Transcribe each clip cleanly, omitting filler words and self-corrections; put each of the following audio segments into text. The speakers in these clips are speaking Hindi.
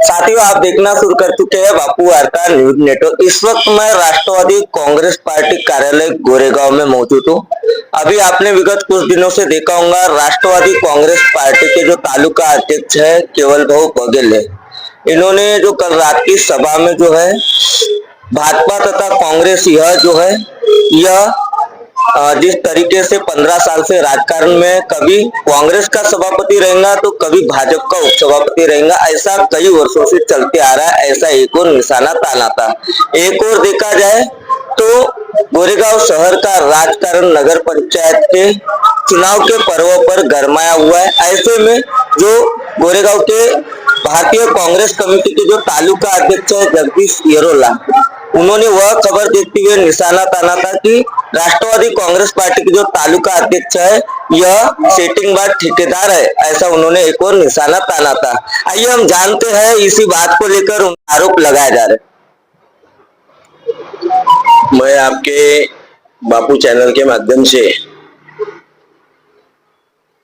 साथियों, आप देखना शुरू कर चुके हैं बापू वार्ता न्यूज नेटवर्क। इस वक्त मैं राष्ट्रवादी कांग्रेस पार्टी कार्यालय गोरेगांव में मौजूद हूँ। अभी आपने विगत कुछ दिनों से देखा होगा, राष्ट्रवादी कांग्रेस पार्टी के जो तालुका अध्यक्ष है केवल भाऊ बघेल है, इन्होंने जो कल रात की सभा में जो है भाजपा तथा कांग्रेस यह जो है यह जिस तरीके से 15 साल से राजकारण में कभी कांग्रेस का सभापति रहेगा तो कभी भाजपा का उपसभापति रहेगा, ऐसा कई वर्षों से चलते आ रहा है। ऐसा एक और निशाना ताना था। एक और देखा जाए तो गोरेगांव शहर का राजकारण नगर पंचायत के चुनाव के पर्व पर गरमाया हुआ है। ऐसे में जो गोरेगांव के भारतीय कांग्रेस कमेटी के जो तालुका अध्यक्ष है जगदीश येरोला, उन्होंने वह खबर देते हुए निशाना ताना था कि राष्ट्रवादी कांग्रेस पार्टी के जो तालुका अध्यक्ष है यह सेटिंगबाज ठेकेदार है, ऐसा उन्होंने एक और निशाना ताना था। आइए हम जानते हैं इसी बात को लेकर आरोप लगाए जा रहे। मैं आपके बापू चैनल के माध्यम से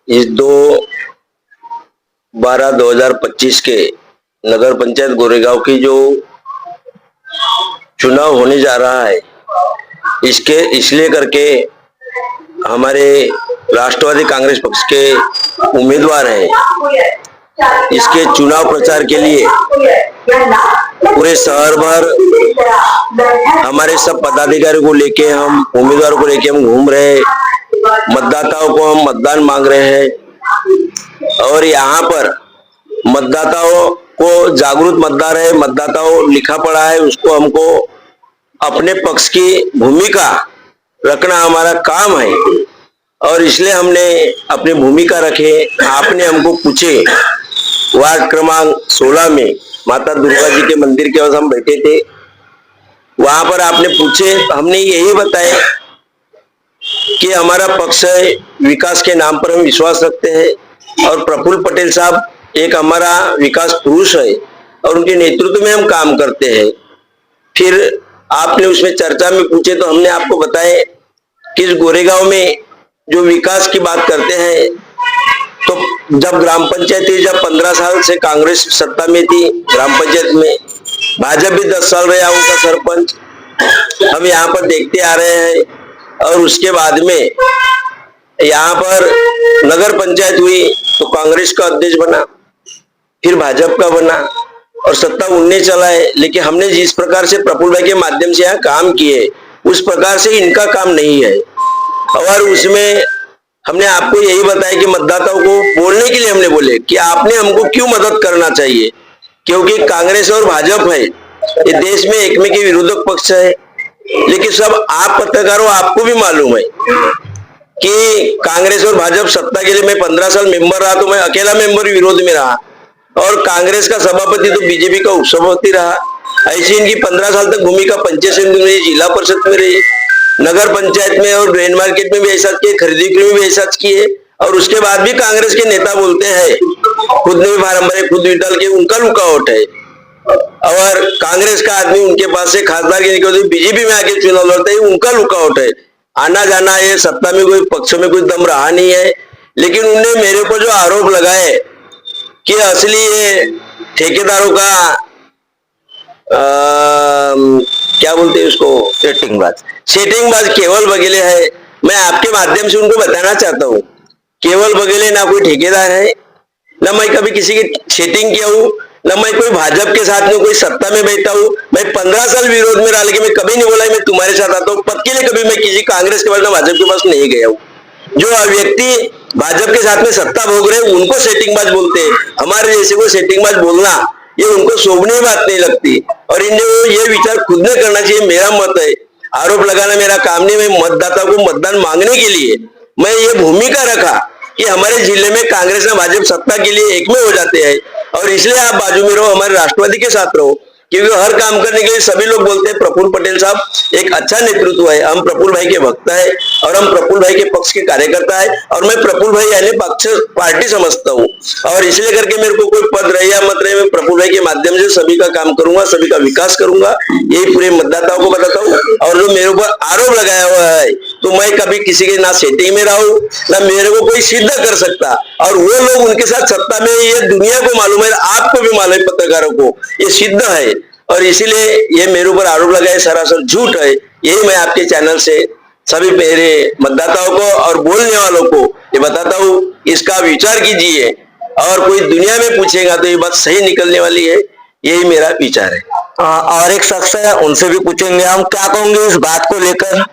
इस 2/12/2025 के नगर पंचायत गोरेगांव की जो चुनाव होने जा रहा है, इसके इसलिए करके हमारे राष्ट्रवादी कांग्रेस पक्ष के उम्मीदवार हैं, इसके चुनाव प्रचार के लिए पूरे शहर भर हमारे सब पदाधिकारियों को लेके हम उम्मीदवारों को लेके हम घूम रहे हैं, मतदाताओं को हम मतदान मांग रहे हैं। और यहाँ पर मतदाताओं को जागरूक मतदार है, मतदाताओं लिखा पड़ा है, उसको हमको अपने पक्ष की भूमिका रखना हमारा काम है और इसलिए हमने अपनी भूमिका रखे। आपने हमको पूछे, वार्ड क्रमांक 16 में माता दुर्गा जी के मंदिर के पास हम बैठे थे, वहां पर आपने पूछे, हमने यही बताया कि हमारा पक्ष है, विकास के नाम पर हम विश्वास रखते हैं और प्रफुल्ल पटेल साहब एक हमारा विकास पुरुष है और उनके नेतृत्व में हम काम करते हैं। फिर आपने उसमें चर्चा में पूछे तो हमने आपको बताया कि इस गोरेगांव में जो विकास की बात करते हैं तो जब ग्राम पंचायत थी, जब 15 साल से कांग्रेस सत्ता में थी ग्राम पंचायत में, भाजपा भी 10 साल रहा उनका सरपंच, हम यहाँ पर देखते आ रहे हैं। और उसके बाद में यहाँ पर नगर पंचायत हुई तो कांग्रेस का अध्यक्ष बना, फिर भाजपा का बना और सत्ता उनने चलाए। लेकिन हमने जिस प्रकार से प्रफुल्ल भाई के माध्यम से यहाँ काम किए उस प्रकार से इनका काम नहीं है। और उसमें हमने आपको यही बताया कि मतदाताओं को बोलने के लिए हमने बोले कि आपने हमको क्यों मदद करना चाहिए, क्योंकि कांग्रेस और भाजपा है, ये देश में एक में के विरोधक पक्ष है। लेकिन सब आप पत्रकारों, आपको भी मालूम है कि कांग्रेस और भाजपा सत्ता के लिए मैं 15 साल मेंबर रहा तो मैं अकेला मेंबर विरोध में रहा और कांग्रेस का सभापति तो बीजेपी का उपसभापति रहा। ऐसी इनकी 15 साल तक भूमिका पंचायत समिति में, जिला परिषद में रही, नगर पंचायत में और ग्रेन मार्केट में भी ऐसा किए, खरीदी बिक्री में भी ऐसा किए। और उसके बाद भी कांग्रेस के नेता बोलते हैं, खुद ने भी फार्म भरे, खुद भी डाल के उनका लुकआउट है। और कांग्रेस का आदमी उनके पास से खासदार के निकलते बीजेपी में आके चुनाव लड़ते हैं, उनका लुकआउट है। आना जाना ये सत्ता में कोई पक्ष में कोई दम रहा नहीं है। लेकिन उनने मेरे को जो आरोप लगाए कि असली ये ठेकेदारों का क्या बोलते हैं उसको, सेटिंगबाज केवल बघेले है। मैं आपके माध्यम से उनको बताना चाहता हूँ, केवल बघेले ना कोई ठेकेदार है, ना मैं कभी किसी की सेटिंग किया हूँ, ना मैं कोई भाजपा के साथ में कोई सत्ता में बैठा हूँ। मैं 15 साल विरोध में रहा, लेकिन मैं कभी नहीं बोला मैं तुम्हारे साथ आता हूँ। पद के लिए कभी मैं किसी कांग्रेस के पास ना भाजपा के पास नहीं गया हूँ। जो व्यक्ति भाजपा के साथ में सत्ता भोग रहे हैं उनको सेटिंगबाज बोलते हैं, हमारे जैसे को सेटिंगबाज बोलना ये उनको शोभनीय बात नहीं लगती। और इन्हें ये विचार खुद ने करना चाहिए, मेरा मत है। आरोप लगाना मेरा काम नहीं। मैं मतदाता को मतदान मांगने के लिए मैं ये भूमिका रखा कि हमारे जिले में कांग्रेस और भाजपा सत्ता के लिए एक में हो जाते हैं और इसलिए आप बाजू में रहो, हमारे राष्ट्रवादी के साथ रहो, क्योंकि हर काम करने के लिए सभी लोग बोलते हैं प्रफुल्ल पटेल साहब एक अच्छा नेतृत्व है। हम प्रफुल्ल भाई के भक्त है और हम प्रफुल्ल भाई के पक्ष के कार्यकर्ता है और मैं प्रफुल्ल भाई यानी पक्ष पार्टी समझता हूँ और इसलिए करके मेरे को कोई पद रहे या मत रहे, मैं प्रफुल्ल भाई के माध्यम से सभी का काम करूंगा, सभी का विकास करूंगा, यही पूरे मतदाताओं को बताता हूँ। और जो मेरे ऊपर आरोप लगाया हुआ है तो मैं कभी किसी के ना सेटिंग में रहा हूँ ना मेरे को कोई सिद्ध कर सकता, और वो लोग उनके साथ सत्ता में, ये दुनिया को मालूम है, आपको भी मालूम है, पत्रकारों को ये सिद्ध है, और इसीलिए ये मेरे ऊपर आरोप लगाए सरासर झूठ है। यही मैं आपके चैनल से सभी मेरे मतदाताओं को और बोलने वालों को ये बताता हूँ, इसका विचार कीजिए, और कोई दुनिया में पूछेगा तो ये बात सही निकलने वाली है, यही मेरा विचार है। और एक शख्स है, उनसे भी पूछेंगे हम, क्या कहोगे इस बात को लेकर?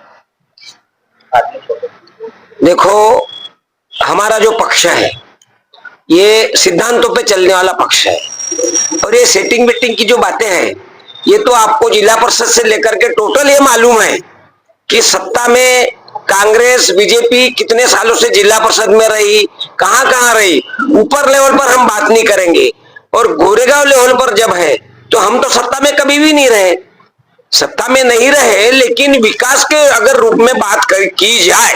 देखो, हमारा जो पक्ष है ये सिद्धांतों पे चलने वाला पक्ष है, और ये सेटिंग वेटिंग की जो बातें हैं ये तो आपको जिला परिषद से लेकर के टोटल ये मालूम है कि सत्ता में कांग्रेस बीजेपी कितने सालों से जिला परिषद में रही, कहां कहां रही। ऊपर लेवल पर हम बात नहीं करेंगे, और गोरेगांव लेवल पर जब है तो हम तो सत्ता में कभी भी नहीं रहे, सत्ता में नहीं रहे, लेकिन विकास के अगर रूप में बात की जाए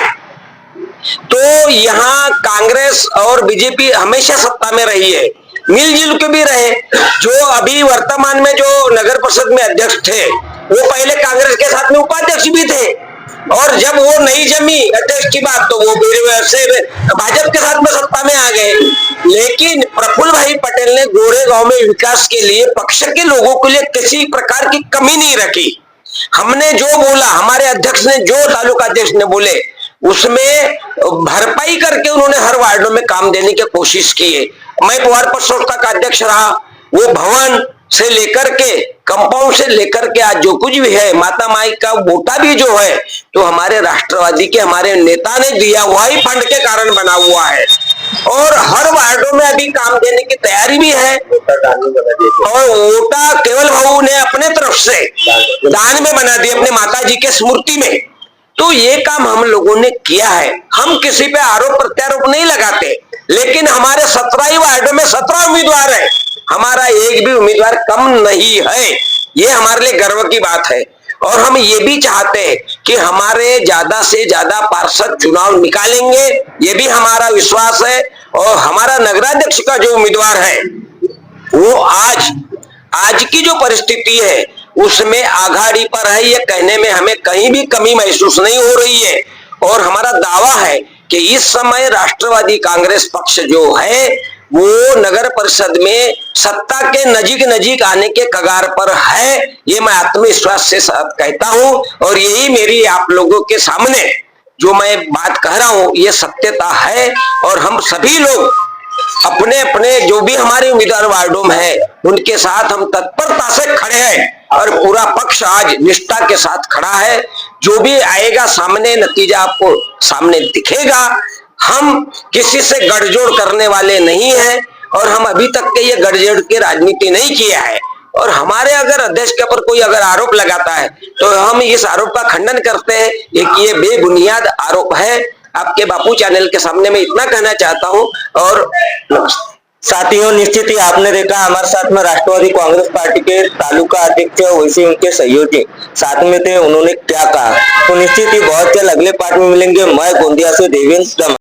तो यहाँ कांग्रेस और बीजेपी हमेशा सत्ता में रही है, मिलजुल के भी रहे। जो अभी वर्तमान में जो नगर परिषद में अध्यक्ष थे वो पहले कांग्रेस के साथ में उपाध्यक्ष भी थे, और जब वो नहीं जमी अध्यक्ष की बात तो वो से भाजपा के साथ में सत्ता में आ गए। लेकिन प्रफुल्ल भाई पटेल ने गोरेगांव में विकास के लिए पक्ष के लोगों के लिए किसी प्रकार की कमी नहीं रखी। हमने जो बोला, हमारे अध्यक्ष ने जो तालुका अध्यक्ष ने बोले उसमें भरपाई करके उन्होंने हर वार्डों में काम देने की कोशिश की है। मैं पवार संस्था का अध्यक्ष रहा, वो भवन से लेकर के कंपाउंड से लेकर के आज जो कुछ भी है, माता माई का बोटा भी जो है तो हमारे राष्ट्रवादी के हमारे नेता ने दिया हुआ ही फंड के कारण बना हुआ है, और हर वार्डों में अभी काम देने की तैयारी भी है। और वोटा केवल भाऊ ने अपने तरफ से दान में बना दिया अपने माता जी के स्मृति में। तो ये काम हम लोगों ने किया है, हम किसी पे आरोप प्रत्यारोप नहीं लगाते, लेकिन हमारे 17 वार्डों में 17 उम्मीदवार है, हमारा एक भी उम्मीदवार कम नहीं है, ये हमारे लिए गर्व की बात है। और हम ये भी चाहते हैं कि हमारे ज्यादा से ज्यादा पार्षद चुनाव निकालेंगे, ये भी हमारा विश्वास है। और हमारा नगराध्यक्ष का जो उम्मीदवार है वो आज की जो परिस्थिति है उसमें आघाड़ी पर है, ये कहने में हमें कहीं भी कमी महसूस नहीं हो रही है। और हमारा दावा है कि इस समय राष्ट्रवादी कांग्रेस पक्ष जो है वो नगर परिषद में सत्ता के नजीक आने के कगार पर है, ये मैं आत्मविश्वास से कहता हूं। और यही मेरी आप लोगों के सामने जो मैं बात कह रहा हूं ये सत्यता है। और हम सभी लोग अपने अपने जो भी हमारे उम्मीदवार वार्डों में है उनके साथ हम तत्परता से खड़े हैं, और पूरा पक्ष आज निष्ठा के साथ खड़ा है। जो भी आएगा सामने नतीजा आपको सामने दिखेगा। हम किसी से गठजोड़ करने वाले नहीं हैं, और हम अभी तक के ये गठजोड़ की राजनीति नहीं किया है। और हमारे अगर अध्यक्ष के ऊपर कोई अगर आरोप लगाता है तो हम इस आरोप का खंडन करते हैं, ये बेबुनियाद आरोप है। आपके बापू चैनल के सामने मैं इतना कहना चाहता हूं। और साथियों, निश्चित ही आपने देखा हमारे साथ में राष्ट्रवादी कांग्रेस पार्टी के तालुका अध्यक्ष वैसे उनके सहयोगी साथ में थे, उन्होंने क्या कहा, तो निश्चित ही बहुत जल्द अगले पार्ट में मिलेंगे। मैं गोंदिया से देवेंद्र।